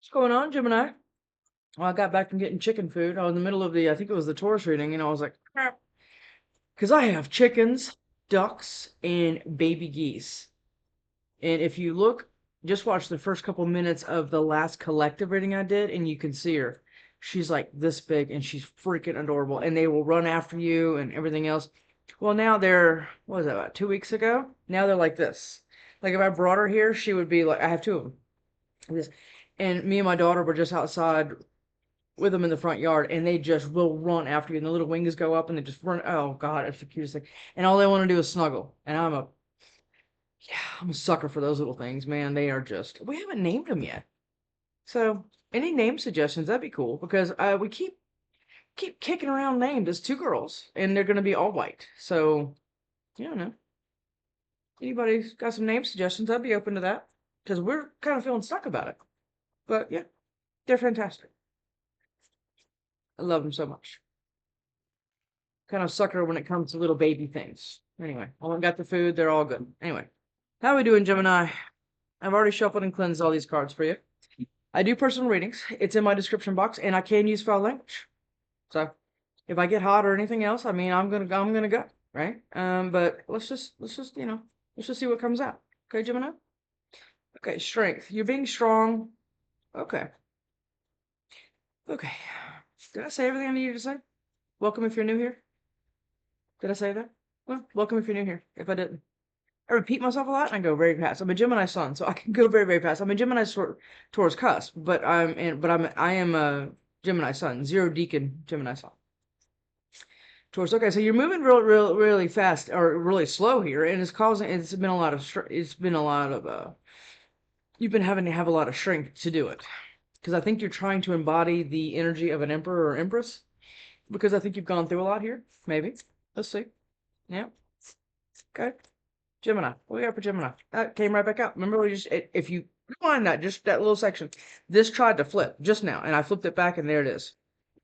What's going on, Gemini? Well, I got back from getting chicken food. I was in the middle of I think it was the Taurus reading, and I was like, crap. Because I have chickens, ducks, and baby geese. And if you look, just watch the first couple minutes of the last collective reading I did, and you can see her. She's like this big, and she's freaking adorable. And they will run after you and everything else. Well, now what was that, about 2 weeks ago? Now they're like this. Like if I brought her here, she would be like, I have two of them. This, and me and my daughter were just outside with them in the front yard, and they just will run after you, and the little wings go up, and they just run. Oh God, it's the cutest thing. And all they want to do is snuggle. And I'm a sucker for those little things, man. They are just. We haven't named them yet, so any name suggestions? That'd be cool because we keep kicking around names. It's two girls, and they're gonna be all white. So you don't know. Anybody's got some name suggestions? I'd be open to that because we're kind of feeling stuck about it. But yeah, they're fantastic. I love them so much. Kind of sucker when it comes to little baby things. Anyway, I went got the food. They're all good. Anyway, how are we doing, Gemini? I've already shuffled and cleansed all these cards for you. I do personal readings. It's in my description box, and I can use foul language. So if I get hot or anything else, I mean, I'm gonna go, right? But let's just let's just see what comes out. Okay, Gemini. Okay, strength. You're being strong. Okay. Okay. Did I say everything I needed to say? Welcome if you're new here. Did I say that? Well, welcome if you're new here. If I didn't. I repeat myself a lot and I go very fast. I'm a Gemini sun, so I can go very, very fast. I'm a Gemini Taurus cusp, but I am a Gemini sun, zero deacon Gemini sun. Taurus. Okay, so you're moving really fast or really slow here, and it's been a lot of you've been having to have a lot of shrink to do it. Because I think you're trying to embody the energy of an emperor or empress. Because I think you've gone through a lot here. Maybe. Let's see. Yeah. Okay. Gemini. What we got for Gemini? That came right back out. Remember, if you rewind that, just that little section, this tried to flip just now, and I flipped it back, and there it is.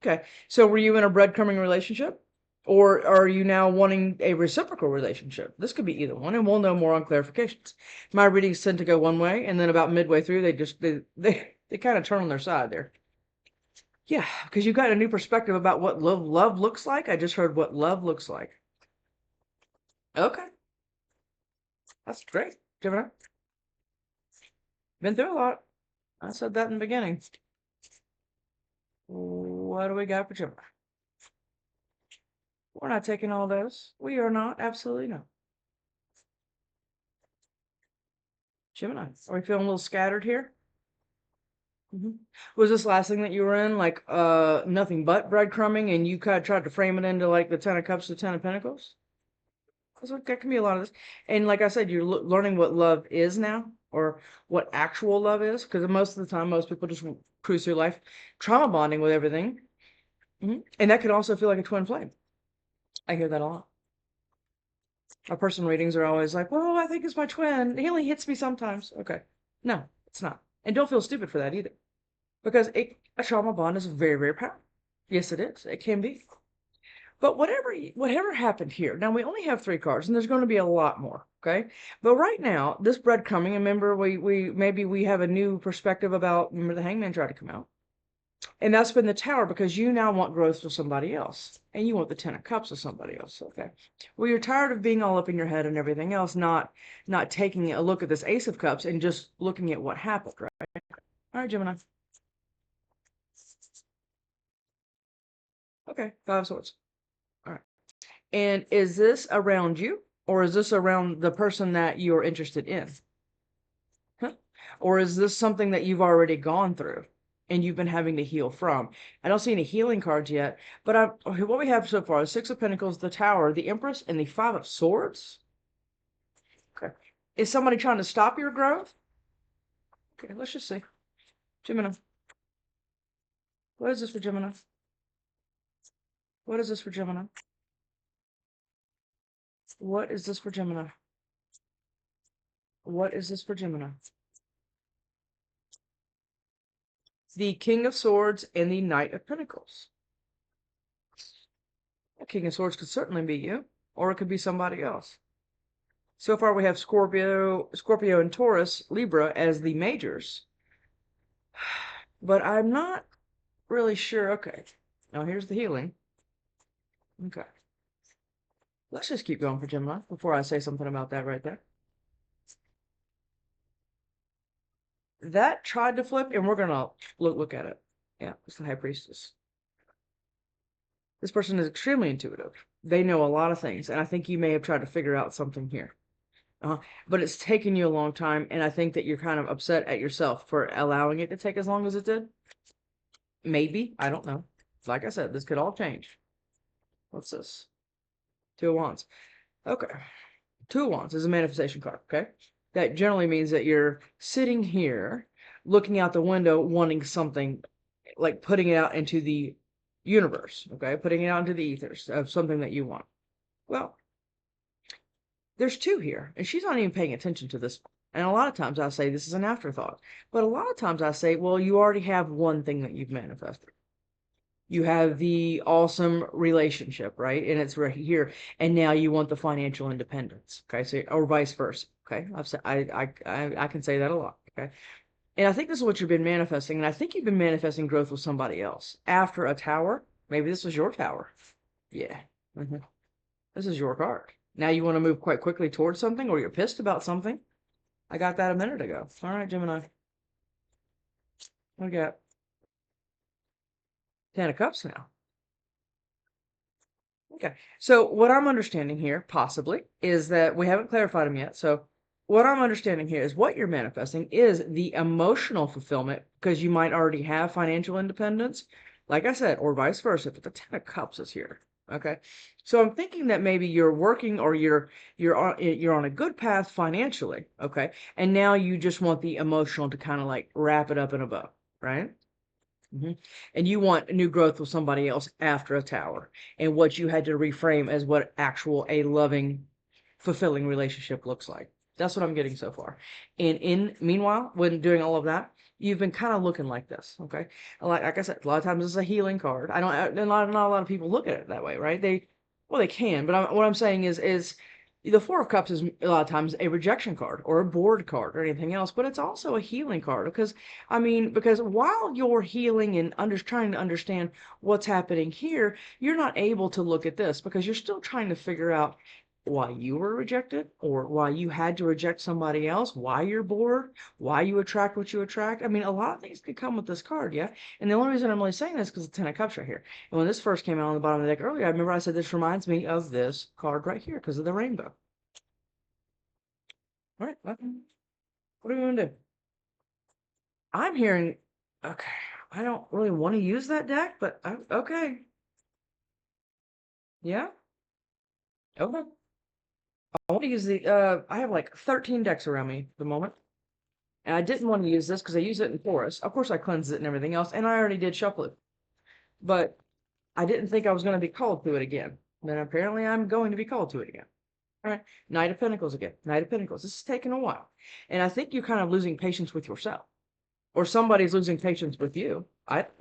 Okay. So were you in a breadcrumbing relationship? Or are you now wanting a reciprocal relationship? This could be either one, and we'll know more on clarifications. My readings tend to go one way, and then about midway through, they kind of turn on their side there. Yeah, because you've got a new perspective about what love looks like. I just heard what love looks like. Okay. That's great, Gemini. Been through a lot. I said that in the beginning. What do we got for Gemini? We're not taking all those. We are not. Absolutely not. Gemini, are we feeling a little scattered here? Was this last thing that you were in like nothing but breadcrumbing, and you kind of tried to frame it into like the Ten of Cups, the Ten of Pentacles? That can be a lot of this. And like I said, you're learning what love is now, or what actual love is, because most of the time, most people just cruise through life trauma bonding with everything. And that could also feel like a twin flame. I hear that a lot. Our personal readings are always like, well, I think it's my twin. He only hits me sometimes. Okay. No, it's not. And don't feel stupid for that either. Because a trauma bond is very, very powerful. Yes, it is. It can be. But whatever happened here, now we only have 3 cards, and there's going to be a lot more, okay? But right now, this breadcrumbing, remember, maybe we have a new perspective about, remember the Hangman tried to come out. And that's been the Tower, because you now want growth for somebody else. And you want the Ten of Cups with somebody else, okay? Well, you're tired of being all up in your head and everything else, not taking a look at this Ace of Cups and just looking at what happened, right? All right, Gemini. Okay, 5 of Swords. All right. And is this around you, or is this around the person that you're interested in? Huh? Or is this something that you've already gone through and you've been having to heal from? I don't see any healing cards yet, but what we have so far is 6 of Pentacles, the Tower, the Empress, and the 5 of Swords. Okay. Is somebody trying to stop your growth? Okay, let's just see. Gemini. What is this for Gemini? What is this for Gemini? What is this for Gemini? What is this for Gemini? The King of Swords and the Knight of Pentacles. The King of Swords could certainly be you, or it could be somebody else. So far we have Scorpio and Taurus, Libra as the majors. but I'm not really sure. Okay. Now here's the healing. Okay. Let's just keep going for Gemini before I say something about that right there. That tried to flip, and we're gonna look at it. Yeah, it's the High Priestess. This person is extremely intuitive. They know a lot of things, and I think you may have tried to figure out something here. But it's taken you a long time, and I think that you're kind of upset at yourself for allowing it to take as long as it did. Maybe, I don't know. Like I said, this could all change. What's this? Two of Wands. Okay. Two of Wands is a manifestation card, okay? That generally means that you're sitting here, looking out the window, wanting something, like putting it out into the universe, okay? Putting it out into the ethers of something that you want. Well, there's two here, and she's not even paying attention to this. And a lot of times I say this is an afterthought, but a lot of times I say, well, you already have one thing that you've manifested. You have the awesome relationship, right? And it's right here. And now you want the financial independence. Okay. So, or vice versa. Okay. I've said, I can say that a lot. Okay. And I think this is what you've been manifesting. And I think you've been manifesting growth with somebody else after a tower. Maybe this was your tower. Yeah. This is your card. Now you want to move quite quickly towards something, or you're pissed about something. I got that a minute ago. All right, Gemini. We got Ten of Cups now. Okay. So what I'm understanding here, possibly, is that we haven't clarified them yet. So what I'm understanding here is what you're manifesting is the emotional fulfillment, because you might already have financial independence, like I said, or vice versa, but the Ten of Cups is here. Okay. So I'm thinking that maybe you're working, or you're on a good path financially, okay? And now you just want the emotional to kind of like wrap it up in a bow, right? And you want new growth with somebody else after a tower, and what you had to reframe as what actual a loving, fulfilling relationship looks like. That's what I'm getting so far. And in meanwhile, when doing all of that, you've been kind of looking like this, okay? Like I said, a lot of times it's a healing card. I don't, not a lot of people look at it that way, right? Well, they can, but what I'm saying is the Four of Cups is a lot of times a rejection card or a bored card or anything else, but it's also a healing card because, I mean, because while you're healing and trying to understand what's happening here, you're not able to look at this because you're still trying to figure out why you were rejected, or why you had to reject somebody else, why you're bored, why you attract what you attract. I mean, a lot of things could come with this card, yeah? And the only reason I'm really saying this is because the Ten of Cups right here. And when this first came out on the bottom of the deck earlier, I remember I said this reminds me of this card right here because of the rainbow. All right, what are we going to do? I'm hearing, okay, I don't really want to use that deck, but okay. Yeah, okay. I want to use I have like 13 decks around me at the moment. And I didn't want to use this because I use it in Taurus. Of course, I cleansed it and everything else, and I already did shuffle it. But I didn't think I was going to be called to it again. Then apparently I'm going to be called to it again. All right, Knight of Pentacles again. Knight of Pentacles. This is taking a while. And I think you're kind of losing patience with yourself. Or somebody's losing patience with you. But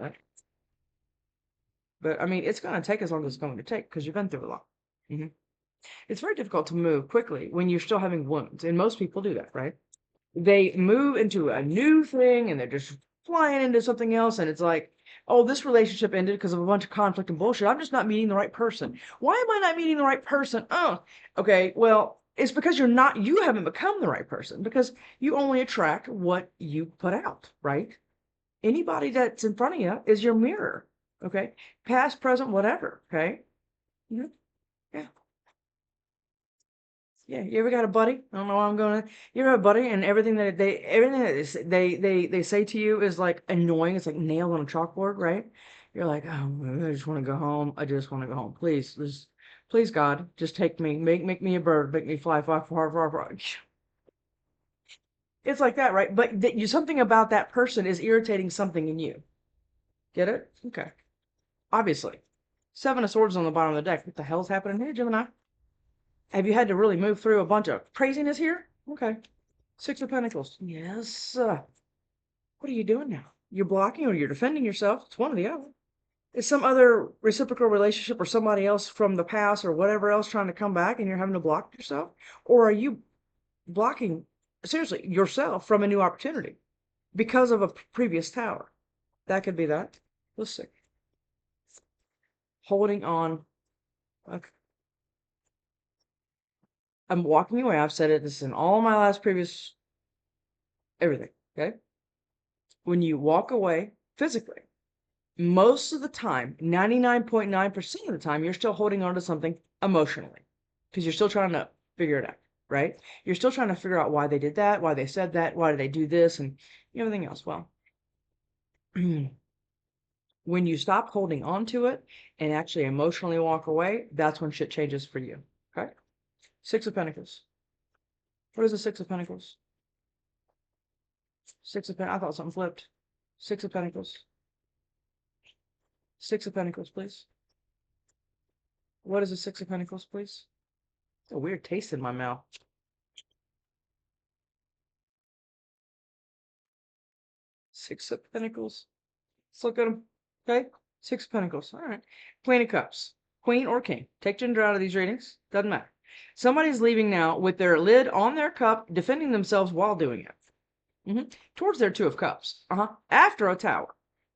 I mean, it's going to take as long as it's going to take because you've been through a lot. It's very difficult to move quickly when you're still having wounds. And most people do that, right? They move into a new thing and they're just flying into something else, and it's like, oh, this relationship ended because of a bunch of conflict and bullshit. I'm just not meeting the right person. Why am I not meeting the right person? Oh, okay, well, it's because you haven't become the right person, because you only attract what you put out, right? Anybody that's in front of you is your mirror, okay? Past, present, whatever, okay? Yeah. Yeah, you ever got a buddy? I don't know why I'm going to. You ever have a buddy and everything that they say to you is like annoying. It's like nailed on a chalkboard, right? You're like, oh, I just want to go home. I just want to go home. Please, God, just take me. Make me a bird. Make me fly far, far, far, far. It's like that, right? But something about that person is irritating something in you. Get it? Okay. Obviously. Seven of Swords on the bottom of the deck. What the hell's happening here, Gemini? Have you had to really move through a bunch of craziness here? Okay. Six of Pentacles. Yes. What are you doing now? You're blocking or you're defending yourself. It's one or the other. Is some other reciprocal relationship or somebody else from the past or whatever else trying to come back and you're having to block yourself? Or are you blocking, seriously, yourself from a new opportunity because of a previous tower? That could be that. Let's see. Holding on. Okay. I'm walking away. I've said it. This is in all my last previous everything. Okay. When you walk away physically, most of the time, 99.9% of the time, you're still holding on to something emotionally because you're still trying to figure it out, right? You're still trying to figure out why they did that, why they said that, why did they do this, and everything else. Well, when you stop holding on to it and actually emotionally walk away, that's when shit changes for you. Okay? Six of Pentacles. What is the Six of Pentacles? Six of Pentacles. I thought something flipped. Six of Pentacles. Six of Pentacles, please. What is the Six of Pentacles, please? A weird taste in my mouth. Six of Pentacles. Let's look at them. Okay? Six of Pentacles. All right. Queen of Cups. Queen or King. Take gender out of these readings. Doesn't matter. Somebody's leaving now with their lid on their cup, defending themselves while doing it. Towards their Two of Cups. After a tower.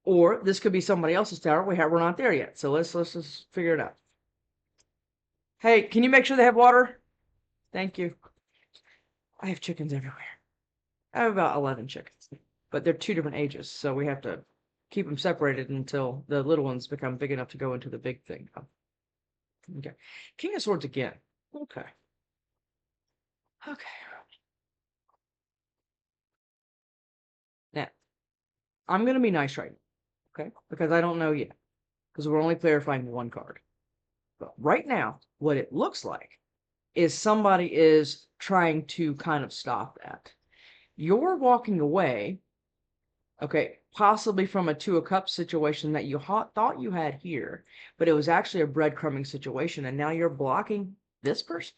Or this could be somebody else's tower. We're not there yet. So let's just figure it out. Hey, can you make sure they have water? Thank you. I have chickens everywhere. I have about 11 chickens, but they're two different ages, so we have to keep them separated until the little ones become big enough to go into the big thing. Okay. King of Swords again. Okay. Okay. Now, I'm going to be nice right now, okay? Because I don't know yet, because we're only clarifying one card. But right now, what it looks like is somebody is trying to kind of stop that. You're walking away, okay, possibly from a Two of Cups situation that you thought you had here, but it was actually a breadcrumbing situation, and now you're blocking this person.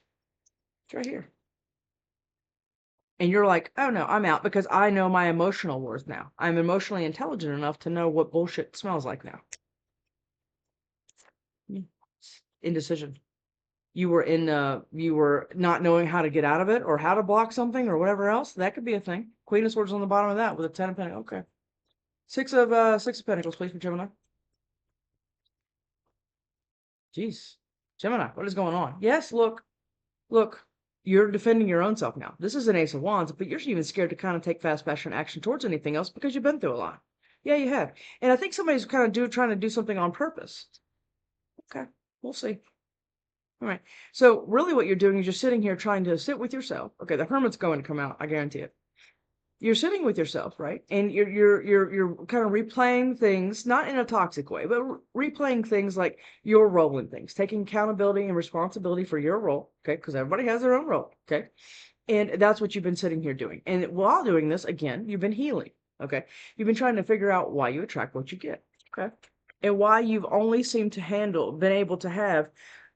It's right here. And you're like, oh no, I'm out because I know my emotional worth now. I'm emotionally intelligent enough to know what bullshit smells like now. Indecision. You were not knowing how to get out of it or how to block something or whatever else. That could be a thing. Queen of Swords on the bottom of that with a 10 of Pentacles. Okay. Six of Pentacles, please, for Gemini. Jeez. Gemini, what is going on? Yes, look, you're defending your own self now. This is an Ace of Wands, but you're even scared to kind of take fast fashion action towards anything else because you've been through a lot. Yeah, you have. And I think somebody's kind of trying to do something on purpose. Okay, we'll see. All right. So really what you're doing is you're sitting here trying to sit with yourself. Okay, the Hermit's going to come out, I guarantee it. You're sitting with yourself, right? And you're kind of replaying things, not in a toxic way, but replaying things like your role in things, taking accountability and responsibility for your role, okay? Because everybody has their own role, okay? And that's what you've been sitting here doing. And while doing this, again, you've been healing, okay? You've been trying to figure out why you attract what you get, okay? And why you've only seemed to been able to have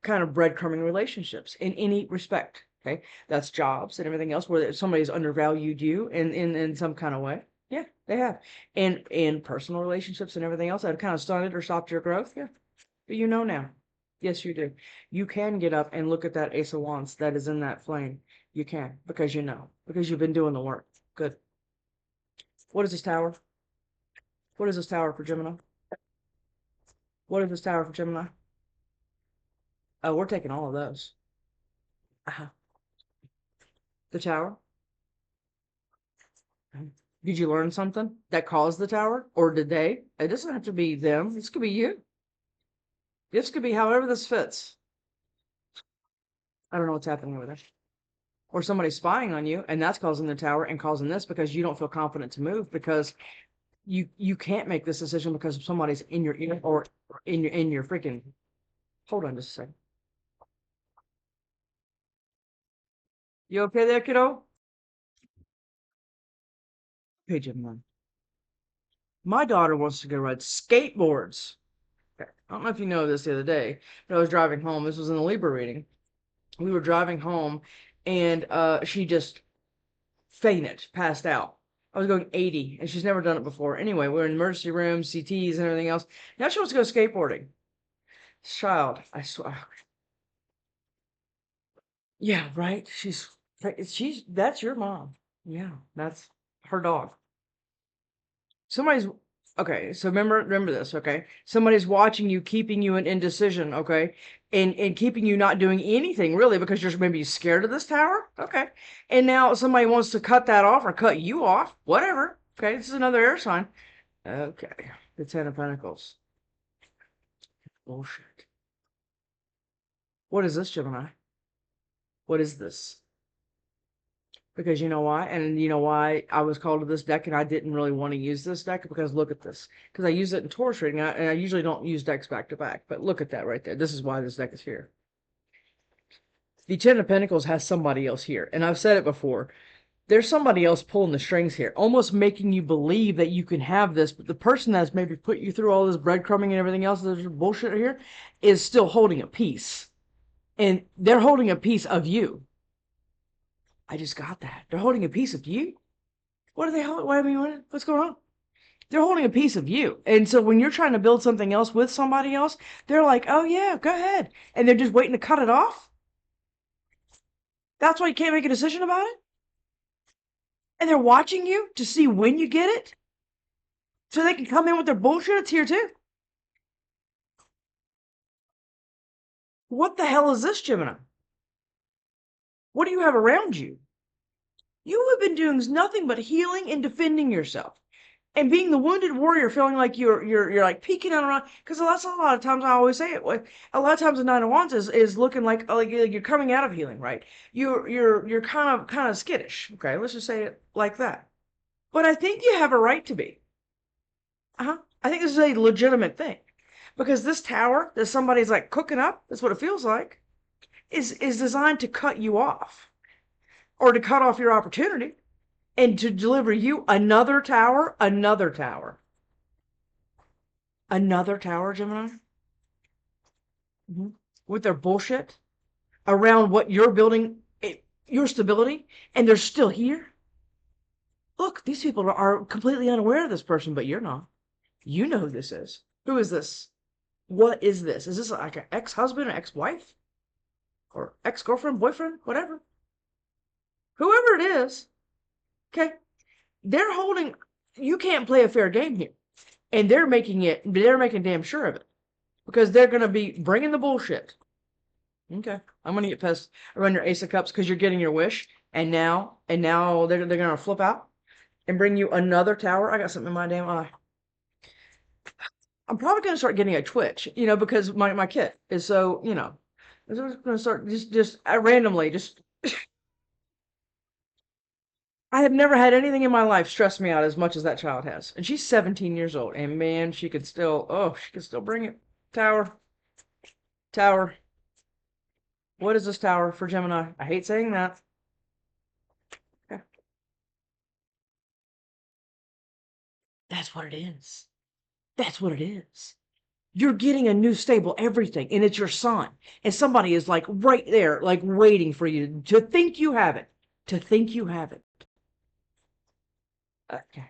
kind of breadcrumbing relationships in any respect. Okay, that's jobs and everything else where somebody's undervalued you in some kind of way. Yeah, they have. And in personal relationships and everything else that have kind of stunted or stopped your growth. Yeah, but you know now. Yes, you do. You can get up and look at that Ace of Wands that is in that flame. You can because you know because you've been doing the work. Good. What is this tower? What is this tower for Gemini? What is this tower for Gemini? Oh, we're taking all of those. Uh-huh. The tower. Did you learn something that caused the tower? Or did they? It doesn't have to be them. This could be you. This could be however this fits. I don't know what's happening over there. Or somebody's spying on you, and that's causing the tower and causing this because you don't feel confident to move because you can't make this decision because somebody's in your ear or in your freaking. Hold on just a second. You okay there, kiddo? Hey, Gemini. My daughter wants to go ride skateboards. Okay. I don't know if you know this the other day, but I was driving home. This was in the Libra reading. We were driving home, and she just fainted, passed out. I was going 80, and she's never done it before. Anyway, we were in emergency rooms, CTs, and everything else. Now she wants to go skateboarding. Child, I swear. Yeah, right. That's your mom. Yeah, that's her dog. Somebody's Okay, so remember this, okay? Somebody's watching you, keeping you in indecision, okay? And keeping you not doing anything really because you're maybe scared of this tower, okay? And now somebody wants to cut that off or cut you off, whatever. Okay, this is another air sign. Okay, the Ten of Pentacles. Bullshit. What is this, Gemini? What is this? Because you know why? And you know why I was called to this deck and I didn't really want to use this deck? Because look at this. Because I use it in Taurus reading, and I usually don't use decks back to back. But look at that right there. This is why this deck is here. The Ten of Pentacles has somebody else here. And I've said it before. There's somebody else pulling the strings here, almost making you believe that you can have this, but the person that's maybe put you through all this breadcrumbing and everything else, there's bullshit here, is still holding a piece. And they're holding a piece of you. I just got that. They're holding a piece of you? What are they holding? What, I mean, what's going on? They're holding a piece of you. And so when you're trying to build something else with somebody else, they're like, oh yeah, go ahead. And they're just waiting to cut it off. That's why you can't make a decision about it. And they're watching you to see when you get it. So they can come in with their bullshit. It's here too. What the hell is this, Gemini? What do you have around you? You have been doing nothing but healing and defending yourself. And being the wounded warrior, feeling like you're like peeking out around, because that's a lot of times I always say it. A lot of times the Nine of Wands is looking like you're coming out of healing, right? You're kind of skittish. Okay, let's just say it like that. But I think you have a right to be. I think this is a legitimate thing, because this tower that somebody's like cooking up, that's what it feels like, is designed to cut you off, or to cut off your opportunity, and to deliver you another tower, another tower. Another tower, Gemini? With their bullshit around what you're building, your stability, and they're still here. Look, these people are completely unaware of this person, but you're not. You know who this is. Who is this? What is this? Is this like an ex-husband or ex-wife? Or ex-girlfriend, boyfriend, whatever? Whoever it is, okay? They're holding, you can't play a fair game here. And they're making damn sure of it. Because they're going to be bringing the bullshit. Okay. I'm going to get pissed around your Ace of Cups because you're getting your wish. And now they're going to flip out and bring you another tower. I got something in my damn eye. I'm probably going to start getting a twitch, because my kid is so, I'm just going to start just randomly, I have never had anything in my life stress me out as much as that child has. And she's 17 years old. And man, she could still bring it. Tower. Tower. What is this tower for Gemini? I hate saying that. Okay. That's what it is. That's what it is. You're getting a new stable everything, and it's your son. And somebody is like right there, like waiting for you to think you have it. To think you have it. Okay.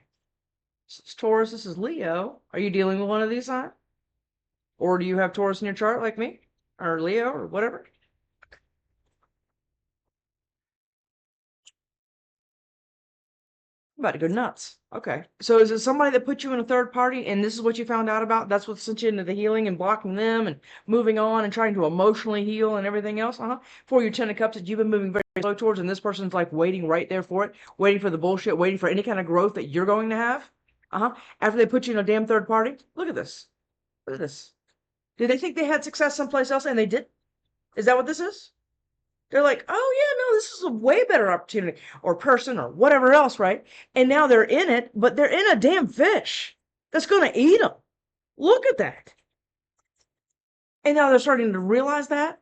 This is Taurus, this is Leo. Are you dealing with one of these signs? Or do you have Taurus in your chart like me? Or Leo or whatever? I'm about to go nuts. Okay. So is it somebody that put you in a third party and this is what you found out about? That's what sent you into the healing and blocking them and moving on and trying to emotionally heal and everything else? For your Ten of Cups that you've been moving very slow towards, and this person's like waiting right there for it, waiting for the bullshit, waiting for any kind of growth that you're going to have? After they put you in a damn third party? Look at this. Look at this. Did they think they had success someplace else and they did? Is that what this is? They're like, oh yeah, no, this is a way better opportunity or person or whatever else, right? And now they're in it, but they're in a damn fish that's going to eat them. Look at that. And now they're starting to realize that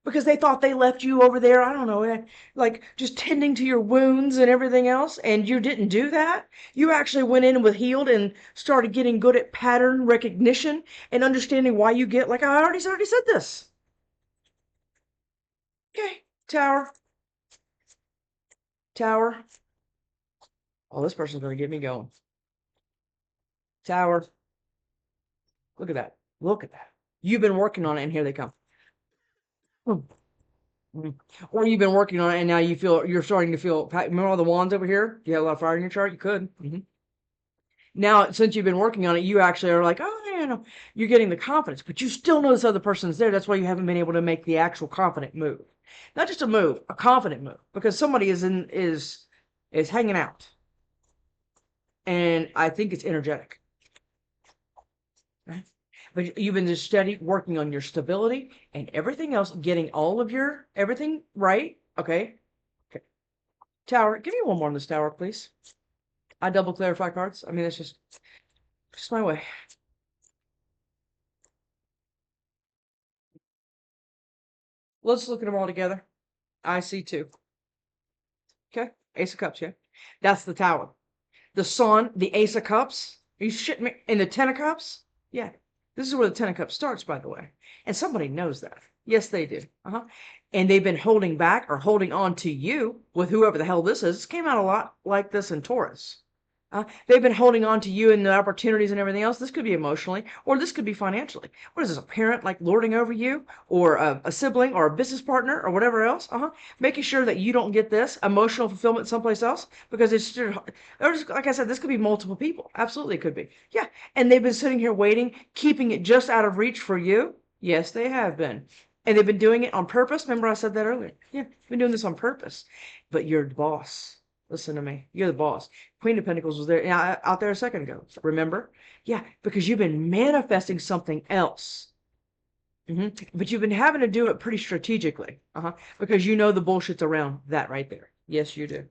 because they thought they left you over there, I don't know, like just tending to your wounds and everything else. And you didn't do that. You actually went in with healed and started getting good at pattern recognition and understanding why you get, like I already said this. Okay, tower. Tower. Oh, this person's going to get me going. Tower. Look at that. Look at that. You've been working on it, and here they come. Or you've been working on it, and now you're starting to feel. Remember all the wands over here? You have a lot of fire in your chart. You could. Now, since you've been working on it, you actually are like, oh, yeah, no, you're getting the confidence, but you still know this other person's there. That's why you haven't been able to make the actual confident move. Not just a move, a confident move, because somebody is hanging out. And I think it's energetic. Right? But you've been just steady working on your stability and everything else, getting all of your everything right. Okay. Okay. Tower, give me one more on this tower, please. I double clarify cards. I mean, it's just my way. Let's look at them all together. I see two. Okay. Ace of Cups, yeah. That's the tower. The Sun, the Ace of Cups. Are you shitting me? And the Ten of Cups? Yeah. This is where the Ten of Cups starts, by the way. And somebody knows that. Yes, they do. And they've been holding back or holding on to you with whoever the hell this is. This came out a lot like this in Taurus. They've been holding on to you and the opportunities and everything else. This could be emotionally, or this could be financially. What is this, a parent like lording over you, or a sibling, or a business partner, or whatever else? Making sure that you don't get this emotional fulfillment someplace else, because it's just, like I said, this could be multiple people. Absolutely, it could be. Yeah, and they've been sitting here waiting, keeping it just out of reach for you. Yes, they have been. And they've been doing it on purpose. Remember I said that earlier. Yeah, been doing this on purpose. But you're the boss. Listen to me. You're the boss. Queen of Pentacles was there out there a second ago. Remember? Yeah, because you've been manifesting something else. But you've been having to do it pretty strategically. Because you know the bullshit's around that right there. Yes, you do.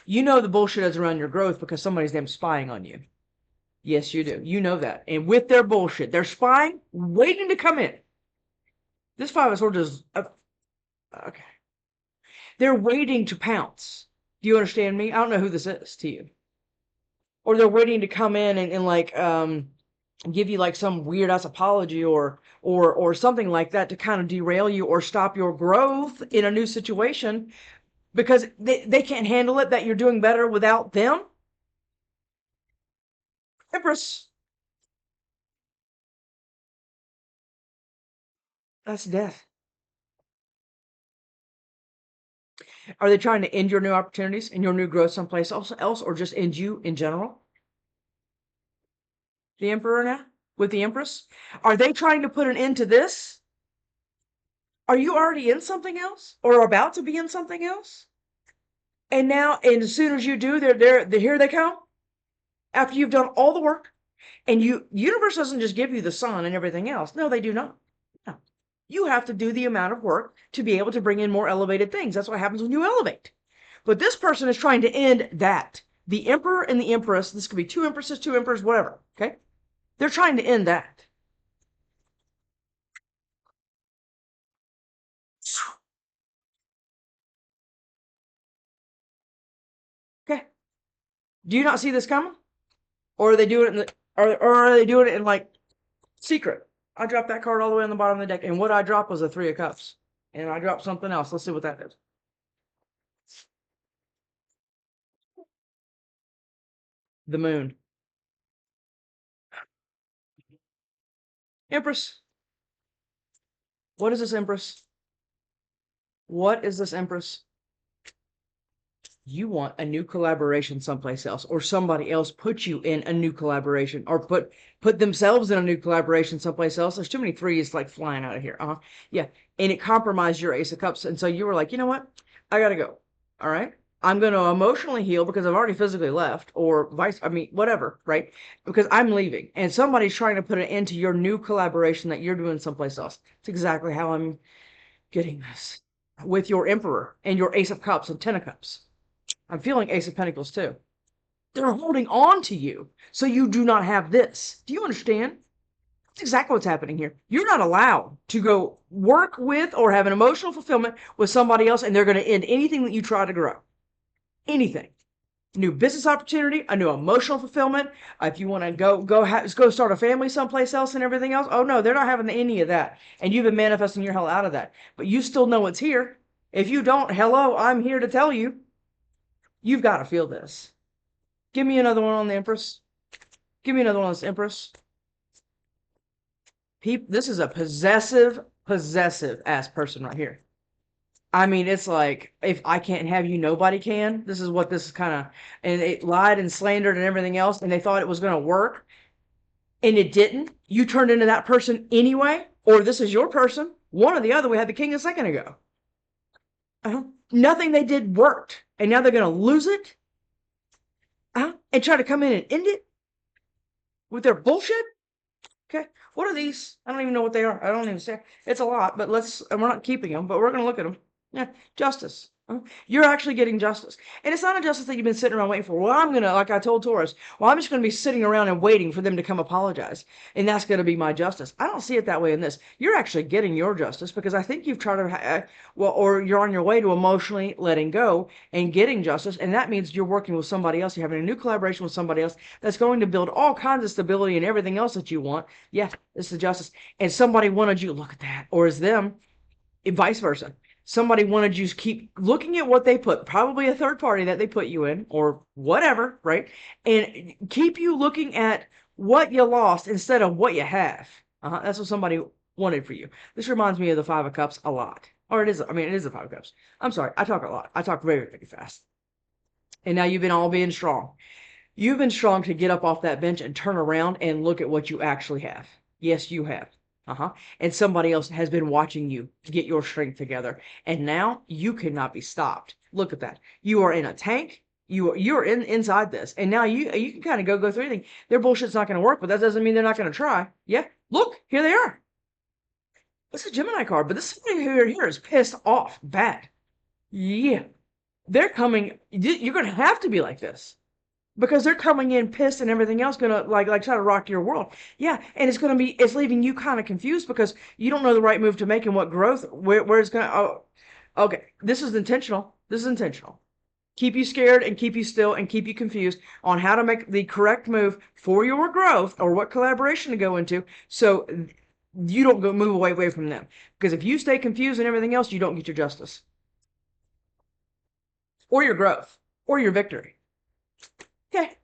You know the bullshit is around your growth because somebody's damn spying on you. Yes, you do. You know that. And with their bullshit, they're spying, waiting to come in. This Five of Swords is okay. They're waiting to pounce. Do you understand me? I don't know who this is to you. Or they're waiting to come in and like give you like some weird ass apology or something like that to kind of derail you or stop your growth in a new situation because they can't handle it that you're doing better without them. Empress, that's death. Are they trying to end your new opportunities and your new growth someplace else or just end you in general? The Emperor now with the Empress? Are they trying to put an end to this? Are you already in something else or about to be in something else? And now, and as soon as you do, they're here they come. After you've done all the work, and universe doesn't just give you the sun and everything else. No, they do not. No. You have to do the amount of work to be able to bring in more elevated things. That's what happens when you elevate. But this person is trying to end that. The Emperor and the Empress, this could be two Empresses, two Emperors, whatever. Okay? They're trying to end that. Okay. Do you not see this coming? Or are they doing it in the, or are they doing it in like secret? I dropped that card all the way on the bottom of the deck, and what I dropped was a Three of Cups. And I dropped something else. Let's see what that is. The Moon. Empress. What is this, Empress? What is this, Empress? You want a new collaboration someplace else, or somebody else put you in a new collaboration, or put themselves in a new collaboration someplace else. There's too many threes like flying out of here. Yeah, and it compromised your Ace of Cups, and so you were like, you know what? I gotta go. All right, I'm gonna emotionally heal because I've already physically left, or vice. I mean, whatever, right? Because I'm leaving, and somebody's trying to put an end to your new collaboration that you're doing someplace else. It's exactly how I'm getting this with your Emperor and your Ace of Cups and Ten of Cups. I'm feeling Ace of Pentacles too. They're holding on to you so you do not have this. Do you understand? That's exactly what's happening here. You're not allowed to go work with or have an emotional fulfillment with somebody else, and they're going to end anything that you try to grow. Anything. New business opportunity, a new emotional fulfillment. If you want to go start a family someplace else and everything else. Oh no, they're not having any of that. And you've been manifesting your hell out of that. But you still know it's here. If you don't, hello, I'm here to tell you. You've got to feel this. Give me another one on the Empress. Give me another one on this Empress. This is a possessive ass person right here. I mean, it's like, if I can't have you, nobody can. This is what this is kind of, and it lied and slandered and everything else, and they thought it was going to work, and it didn't. You turned into that person anyway, or this is your person. One or the other. We had the king a second ago. Nothing they did worked, and now they're going to lose it and try to come in and end it with their bullshit. Okay, what are these? I don't even know what they are. I don't even say. It's a lot, but and we're not keeping them, but we're going to look at them. Yeah, justice. You're actually getting justice. And it's not a justice that you've been sitting around waiting for. Well, I'm going to, like I told Taurus, well, I'm just going to be sitting around and waiting for them to come apologize. And that's going to be my justice. I don't see it that way in this. You're actually getting your justice, because I think you've tried to, or you're on your way to emotionally letting go and getting justice. And that means you're working with somebody else. You're having a new collaboration with somebody else that's going to build all kinds of stability and everything else that you want. Yeah, this is justice. And somebody wanted you, look at that, or is them, and vice versa. Somebody wanted you to keep looking at what they put, probably a third party that they put you in, or whatever, right? And keep you looking at what you lost instead of what you have. That's what somebody wanted for you. This reminds me of the Five of Cups a lot. Or it is, I mean, it is the Five of Cups. I'm sorry, I talk a lot. I talk very, very fast. And now you've been all being strong. You've been strong to get up off that bench and turn around and look at what you actually have. Yes, you have. And somebody else has been watching you get your strength together. And now you cannot be stopped. Look at that. You are in a tank. You're inside this. And now you can kind of go through anything. Their bullshit's not going to work, but that doesn't mean they're not going to try. Yeah. Look, here they are. It's a Gemini card, but this somebody here is pissed off bad. Yeah. They're coming. You're going to have to be like this, because they're coming in pissed and everything else, gonna like try to rock your world. Yeah, and it's leaving you kind of confused, because you don't know the right move to make and what growth, where it's gonna. Oh, okay, this is intentional. This is intentional. Keep you scared and keep you still and keep you confused on how to make the correct move for your growth, or what collaboration to go into, so you don't move away from them. Because if you stay confused and everything else, you don't get your justice, or your growth, or your victory. Okay. What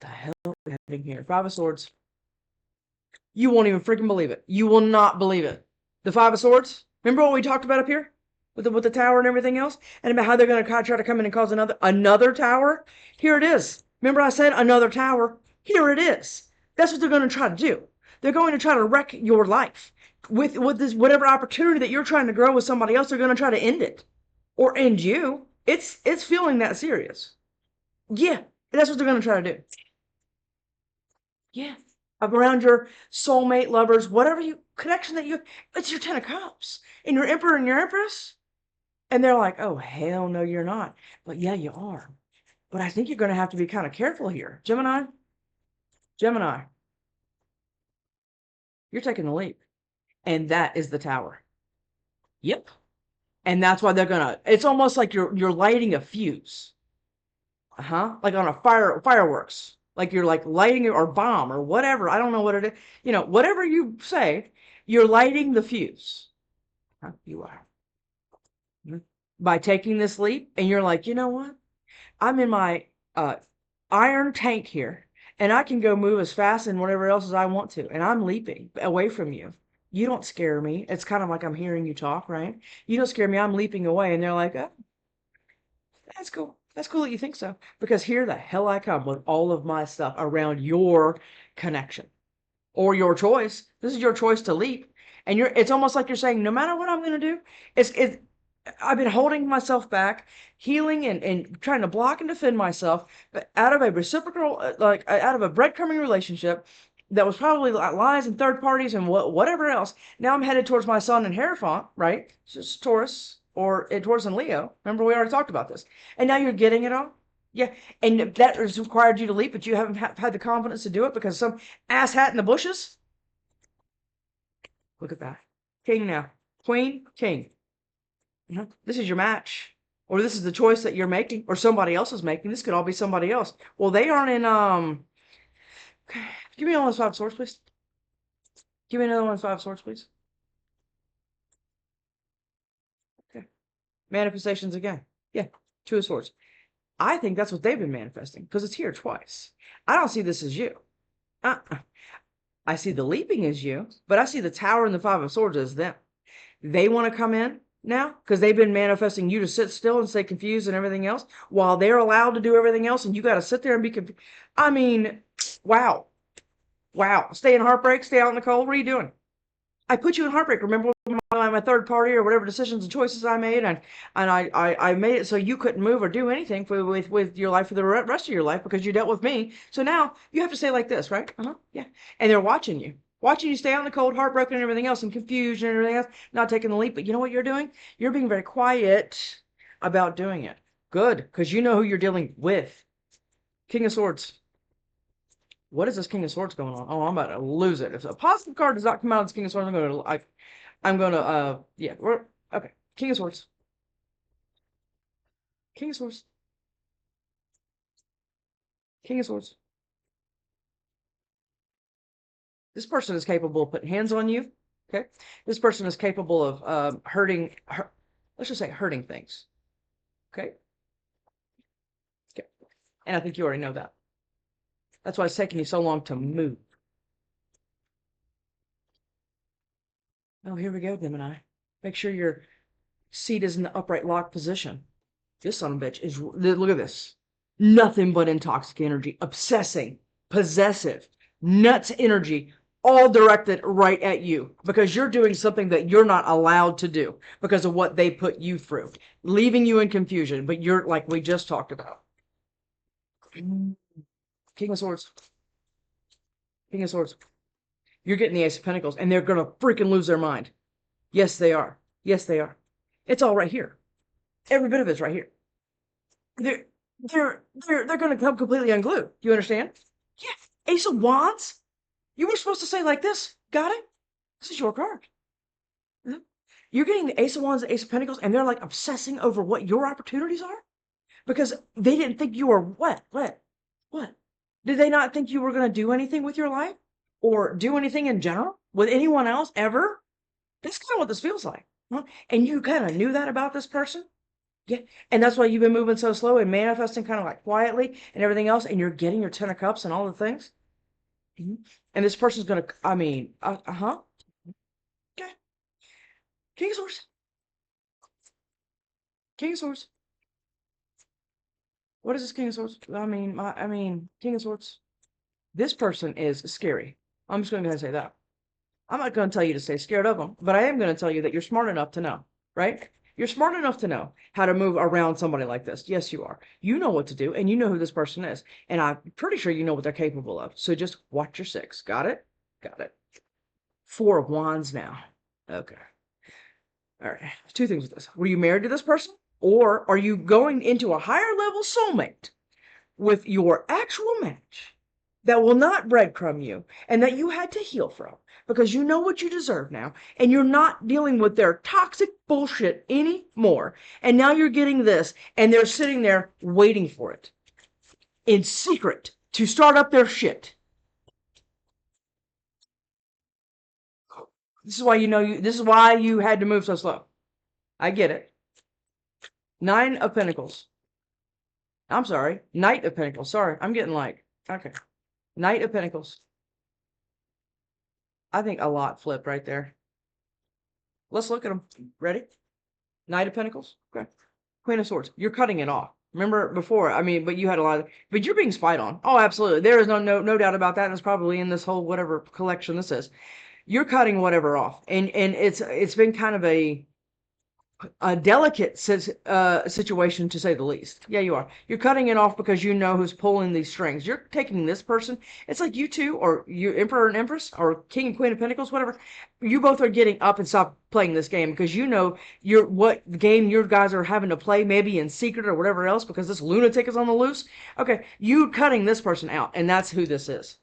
the hell is happening here? Five of Swords. You won't even freaking believe it. You will not believe it. The Five of Swords. Remember what we talked about up here with the tower and everything else, and about how they're going to try to come in and cause another tower. Here it is. Remember I said another tower. Here it is. That's what they're going to try to do. They're going to try to wreck your life with this whatever opportunity that you're trying to grow with somebody else. They're going to try to end it, or end you. It's feeling that serious. Yeah, that's what they're going to try to do. Yeah. Around your soulmate, lovers, whatever connection that it's your Ten of Cups. And your Emperor and your Empress. And they're like, oh, hell no, you're not. But yeah, you are. But I think you're going to have to be kind of careful here. Gemini, you're taking the leap. And that is the tower. Yep. And that's why they're going to, it's almost like you're lighting a fuse. Like on a fireworks. Like you're like lighting or bomb or whatever. I don't know what it is. Whatever you say, you're lighting the fuse. You are. By taking this leap, and you're like, you know what? I'm in my iron tank here, and I can go move as fast and whatever else as I want to. And I'm leaping away from you. You don't scare me. It's kind of like I'm hearing you talk, right? You don't scare me. I'm leaping away. And they're like, oh, that's cool. That's cool that you think so. Because here the hell I come with all of my stuff around your connection, or your choice. This is your choice to leap. And it's almost like you're saying, no matter what I'm going to do, I've been holding myself back, healing and trying to block and defend myself, but out of a reciprocal, out of a breadcrumbing relationship that was probably lies and third parties and whatever else. Now I'm headed towards my sun and Hierophant, right? It's just Taurus, or Taurus and Leo. Remember, we already talked about this. And now you're getting it all. Yeah, and that has required you to leap, but you haven't had the confidence to do it because some asshat in the bushes. Look at that. King now. Queen, king. This is your match. Or this is the choice that you're making, or somebody else is making. This could all be somebody else. Well, they aren't in, give me all those 5 swords, please. Give me another one of 5 swords, please. Okay. Manifestations again. Yeah, 2 of swords. I think that's what they've been manifesting, because it's here twice. I don't see this as you. I see the leaping as you, but I see the tower and the 5 of swords as them. They want to come in. now because they've been manifesting you to sit still and stay confused and everything else while they're allowed to do everything else and you got to sit there and be confused. I mean, wow. Wow. Stay in heartbreak, stay out in the cold. What are you doing? I put you in heartbreak. Remember my third party or whatever decisions and choices I made, and I made it so you couldn't move or do anything with your life for the rest of your life because you dealt with me. So now you have to say like this, right? Yeah. And they're watching you stay out in the cold, heartbroken, and everything else, and confusion and everything else, not taking the leap. But you know what you're doing? You're being very quiet about doing it. Good, because you know who you're dealing with. King of Swords. What is this King of Swords going on? Oh, I'm about to lose it. If a positive card does not come out of this King of Swords, I'm gonna, yeah, we're, okay. King of Swords. King of Swords. King of Swords. This person is capable of putting hands on you. Okay. This person is capable of let's just say hurting things. Okay. Okay. And I think you already know that. That's why it's taking you so long to move. Oh, here we go, Gemini. Make sure your seat is in the upright lock position. This son of a bitch is, look at this. Nothing but intoxic energy, obsessing, possessive, nuts energy, all directed right at you because you're doing something that you're not allowed to do because of what they put you through, leaving you in confusion. But you're like we just talked about. King of Swords. King of Swords. You're getting the Ace of Pentacles and they're going to freaking lose their mind. Yes, they are. Yes, they are. It's all right here. Every bit of it's right here. They're they're going to come completely unglued. You understand? Yeah. Ace of Wands. You were supposed to say like this. Got it? This is your card. You're getting the Ace of Wands, the Ace of Pentacles, and they're like obsessing over what your opportunities are because they didn't think you were what? Did they not think you were going to do anything with your life or do anything in general with anyone else ever? That's kind of what this feels like. Huh? And you kind of knew that about this person. Yeah. And that's why you've been moving so slow and manifesting kind of like quietly and everything else. And you're getting your 10 of cups and all the things. And this person's going to, I mean, Okay. King of Swords. King of Swords. What is this King of Swords? I mean, King of Swords. This person is scary. I'm just going to go ahead and say that. I'm not going to tell you to stay scared of them, but I am going to tell you that you're smart enough to know, right? You're smart enough to know how to move around somebody like this. Yes, you are. You know what to do, and you know who this person is. And I'm pretty sure you know what they're capable of. So just watch your six. Got it? Got it. Four of Wands now. Okay. All right. Two things with this. Were you married to this person? Or are you going into a higher level soulmate with your actual match that will not breadcrumb you and that you had to heal from because you know what you deserve now and you're not dealing with their toxic bullshit anymore. And now you're getting this and they're sitting there waiting for it in secret to start up their shit. This is why this is why you had to move so slow. I get it. Nine of Pentacles. I'm sorry. Knight of Pentacles. Sorry. I'm getting like, okay. Knight of Pentacles. I think a lot flipped right there. Let's look at them. Ready? Knight of Pentacles. Okay. Queen of Swords. You're cutting it off. Remember before, I mean, but you had a lot of, but you're being spied on. Oh, absolutely. There is no doubt about that. And it's probably in this whole whatever collection this is. You're cutting whatever off. And it's been kind of a delicate situation to say the least. Yeah, you are. You're cutting it off because you know who's pulling these strings. You're taking this person. It's like you two, or you Emperor and Empress, or King and Queen of Pentacles, whatever. You both are getting up and stop playing this game because you know what game you guys are having to play, maybe in secret or whatever else, because this lunatic is on the loose. Okay, you cutting this person out, and that's who this is.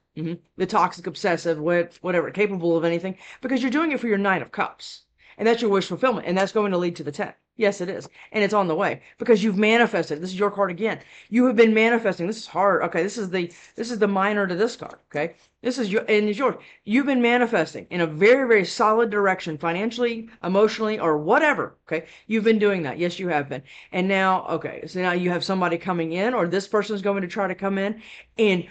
The toxic, obsessive, whatever, capable of anything, because you're doing it for your Knight of Cups. And that's your wish fulfillment. And that's going to lead to the 10. Yes, it is. And it's on the way because you've manifested. This is your card again. You have been manifesting. This is hard. Okay, this is the minor to this card. Okay, this is and it's yours. You've been manifesting in a very, very solid direction, financially, emotionally, or whatever. Okay, you've been doing that. Yes, you have been. And now, okay, so now you have somebody coming in, or this person is going to try to come in and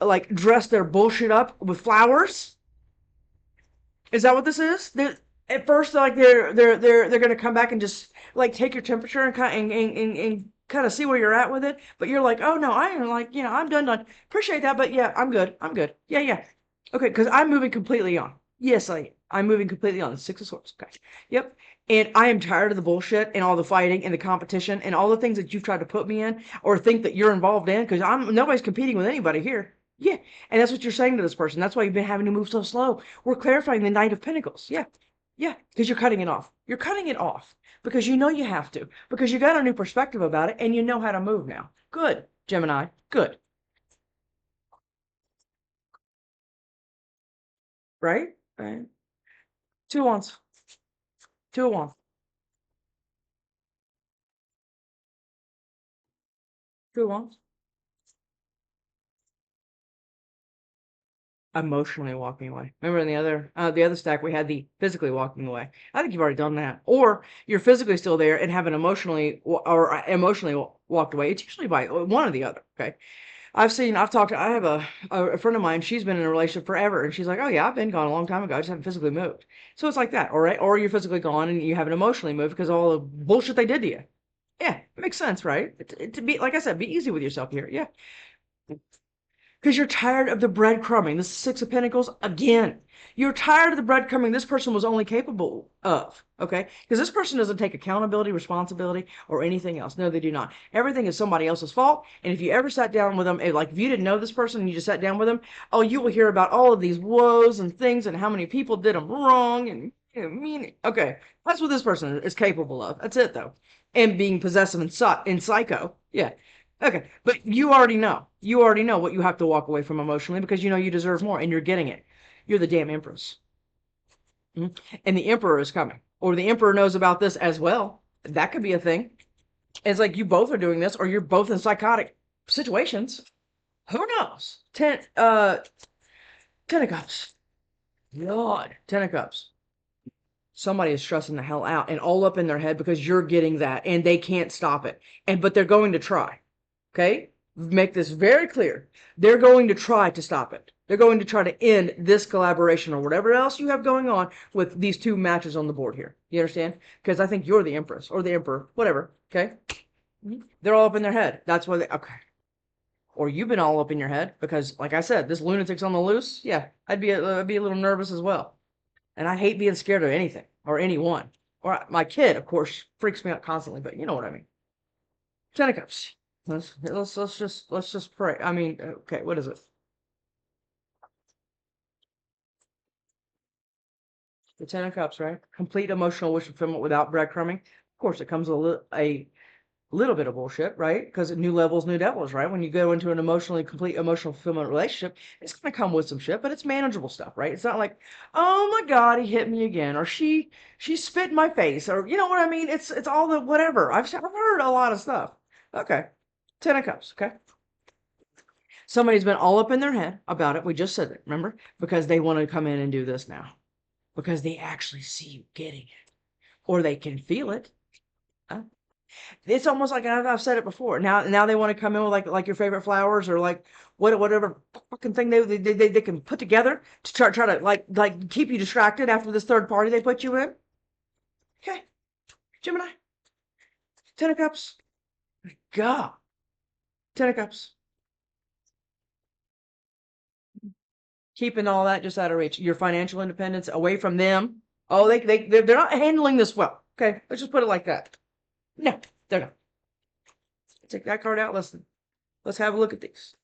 like dress their bullshit up with flowers. Is that what this is? at first like they're gonna come back and just like take your temperature and and kind of see where you're at with it. But you're like, oh no, I am like, I'm done. Appreciate that, but yeah, I'm good. Yeah, yeah. Okay, because I'm moving completely on. Yes, I'm moving completely on. The Six of Swords. Okay. Yep. And I am tired of the bullshit and all the fighting and the competition and all the things that you've tried to put me in or think that you're involved in because I'm nobody's competing with anybody here. Yeah. And that's what you're saying to this person. That's why you've been having to move so slow. We're clarifying the Knight of Pentacles. Yeah. Yeah, because you're cutting it off. You're cutting it off because you know you have to, because you got a new perspective about it and you know how to move now. Good, Gemini. Good. Right? Right. Two of Wands. Two of Wands. Two of Wands. Emotionally walking away. Remember in the other stack we had the physically walking away. I think you've already done that. Or you're physically still there and haven't emotionally walked away. It's usually by one or the other. Okay. I have a friend of mine, she's been in a relationship forever, and she's like, oh yeah, I've been gone a long time ago, I just haven't physically moved. So it's like that, all right? Or you're physically gone and you haven't emotionally moved because of all the bullshit they did to you. Yeah, it makes sense, right? To be, like I said, be easy with yourself here. Yeah. Because you're tired of the breadcrumbing. This is Six of Pentacles again. You're tired of the breadcrumbing this person was only capable of. Okay? Because this person doesn't take accountability, responsibility, or anything else. No, they do not. Everything is somebody else's fault. And if you ever sat down with them, like if you didn't know this person and you just sat down with them, oh, you will hear about all of these woes and things and how many people did them wrong and mean. Okay, that's what this person is capable of. That's it, though. And being possessive and psycho. Yeah. Okay, but you already know. You already know what you have to walk away from emotionally because you know you deserve more and you're getting it. You're the damn Empress. Mhm. And the Emperor is coming. Or the Emperor knows about this as well. That could be a thing. It's like you both are doing this or you're both in psychotic situations. Who knows? Ten of Cups. God. Ten of Cups. Somebody is stressing the hell out and all up in their head because you're getting that and they can't stop it. But they're going to try. Okay? Make this very clear. They're going to try to stop it. They're going to try to end this collaboration or whatever else you have going on with these two matches on the board here. You understand? Because I think you're the Empress or the Emperor, whatever. Okay? They're all up in their head. That's why okay. Or you've been all up in your head because, like I said, this lunatic's on the loose. Yeah, I'd be a little nervous as well. And I hate being scared of anything or anyone. Or my kid, of course, freaks me out constantly, but you know what I mean. Ten of Cups. Let's just pray. I mean, okay, what is it? The Ten of Cups, right? Complete emotional wish fulfillment without breadcrumbing. Of course, it comes a little bit of bullshit, right? Because new levels, new devils, right? When you go into an complete emotional fulfillment relationship, it's gonna come with some shit, but it's manageable stuff, right? It's not like, oh my God, he hit me again, or she spit in my face, or you know what I mean? It's all the whatever. I've heard a lot of stuff. Okay, Ten of Cups, okay. Somebody's been all up in their head about it. We just said it, remember? Because they want to come in and do this now. Because they actually see you getting it. Or they can feel it. Huh? It's almost like I've said it before. Now they want to come in with like your favorite flowers or like whatever fucking thing they can put together to try to like keep you distracted after this third party they put you in. Okay, Gemini, Ten of Cups. God, Ten of Cups. Keeping all that just out of reach. Your financial independence away from them. Oh, they're not handling this well. Okay, let's just put it like that. No, they're not. Take that card out. Let's have a look at these.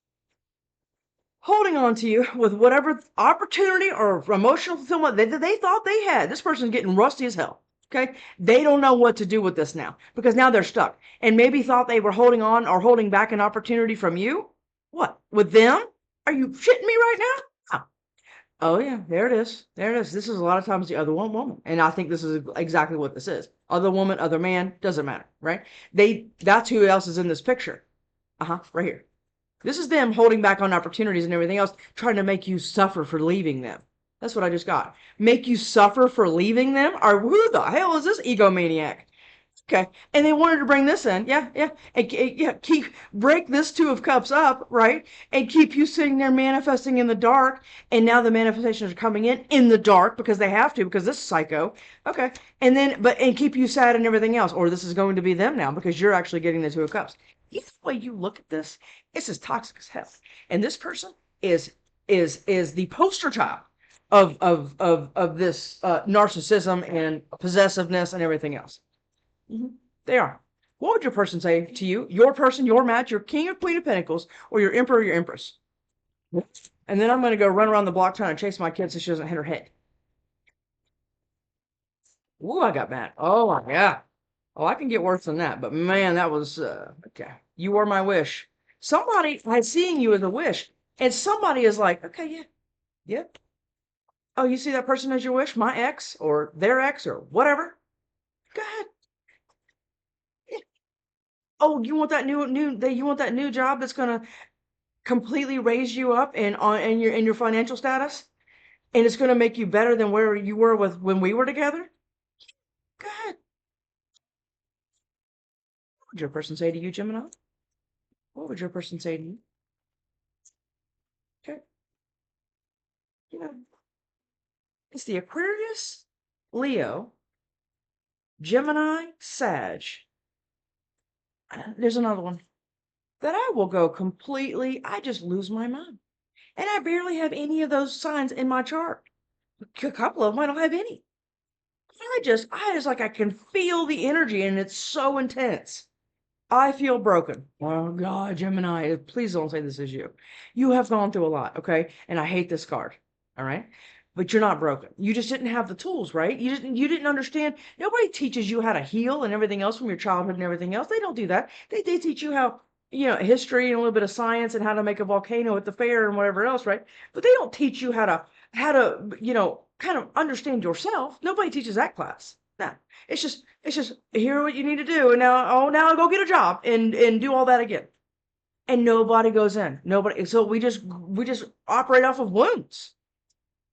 Holding on to you with whatever opportunity or emotional fulfillment they thought they had. This person's getting rusty as hell. Okay, they don't know what to do with this now because now they're stuck and maybe thought they were holding on or holding back an opportunity from you. What with them? Are you shitting me right now? Oh yeah, there it is. There it is. This is a lot of times the other one woman. And I think this is exactly what this is. Other woman, other man, doesn't matter, right? That's who else is in this picture. Right here. This is them holding back on opportunities and everything else, trying to make you suffer for leaving them. That's what I just got. Make you suffer for leaving them? Or who the hell is this egomaniac? Okay. And they wanted to bring this in. Yeah, yeah. And, yeah, break this Two of Cups up, right? And keep you sitting there manifesting in the dark. And now the manifestations are coming in the dark because they have to, because this is psycho. Okay. And then, and keep you sad and everything else. Or this is going to be them now because you're actually getting the Two of Cups. Either way you look at this, it's as toxic as hell. And this person is the poster child of this narcissism and possessiveness and everything else. They are. What would your person say to you? Your person, your match, your king or queen of pentacles, or your emperor or your empress? And then I'm going to go run around the block trying to chase my kid so she doesn't hit her head. Ooh, I got mad. Oh, yeah. Oh, I can get worse than that. But man, that was, okay. You were my wish. Somebody had seeing you as a wish. And somebody is like, okay, yeah, yeah. Oh, you see that person as your wish? My ex or their ex or whatever? Go ahead. Oh, you want that you want that new job that's gonna completely raise you up in your financial status, and it's gonna make you better than where you were with when we were together? Go ahead. What would your person say to you, Gemini? What would your person say to you? Okay. You know, it's the Aquarius, Leo, Gemini, Sag. There's another one that I will go completely, I just lose my mind. And I barely have any of those signs in my chart. A couple of them I don't have any. I just like I can feel the energy and it's so intense. I feel broken. Oh God, Gemini, please don't say this is you. You have gone through a lot, okay? And I hate this card. All right? But you're not broken. You just didn't have the tools, right? You didn't understand. Nobody teaches you how to heal and everything else from your childhood and everything else. They don't do that. They teach you how, history and a little bit of science and how to make a volcano at the fair and whatever else, right? But they don't teach you how to kind of understand yourself. Nobody teaches that class. No. It's just hear what you need to do, and now go get a job and do all that again. And nobody goes in. Nobody. So we just operate off of wounds,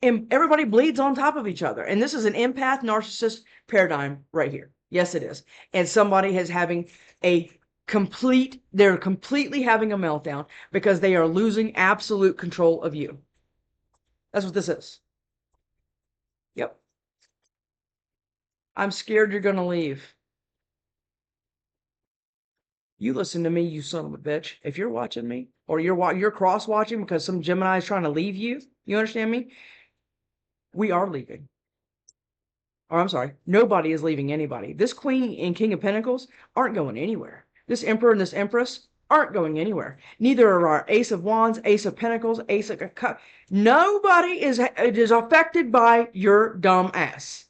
and everybody bleeds on top of each other. And this is an empath narcissist paradigm right here. Yes, it is. And somebody is having they're completely having a meltdown because they are losing absolute control of you. That's what this is. Yep. I'm scared you're gonna leave. You listen to me, you son of a bitch. If you're watching me, or you're cross watching because some Gemini is trying to leave you, you understand me? We are leaving. Or I'm sorry, nobody is leaving anybody. This Queen and King of Pentacles aren't going anywhere. This Emperor and this Empress aren't going anywhere. Neither are our Ace of Wands, Ace of Pentacles, Ace of Cups. Nobody is affected by your dumb ass.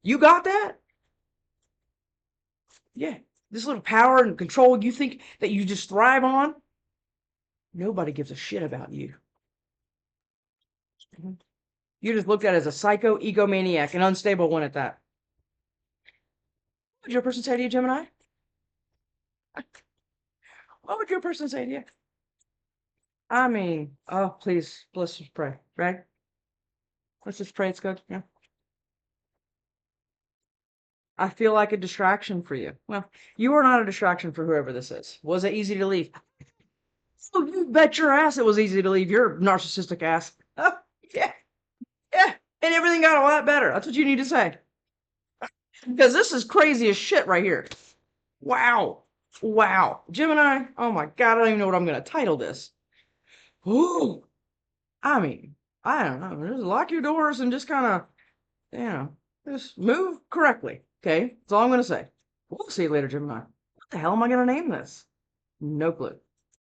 You got that? Yeah. This little power and control you think that you just thrive on, nobody gives a shit about you. You're just looked at as a psycho egomaniac, an unstable one at that. What would your person say to you, Gemini? What would your person say to you? I mean, oh, please, let's just pray, right? Let's just pray it's good. Yeah. I feel like a distraction for you. Well, you are not a distraction for whoever this is. Was it easy to leave? Oh, you bet your ass it was easy to leave your narcissistic ass. Oh, yeah, yeah. And everything got a lot better. That's what you need to say. Because this is crazy as shit right here. Wow. Wow. Gemini, oh my God, I don't even know what I'm going to title this. Ooh. I mean, I don't know. Just lock your doors and just kind of, just move correctly. Okay? That's all I'm going to say. We'll see you later, Gemini. What the hell am I going to name this? No clue.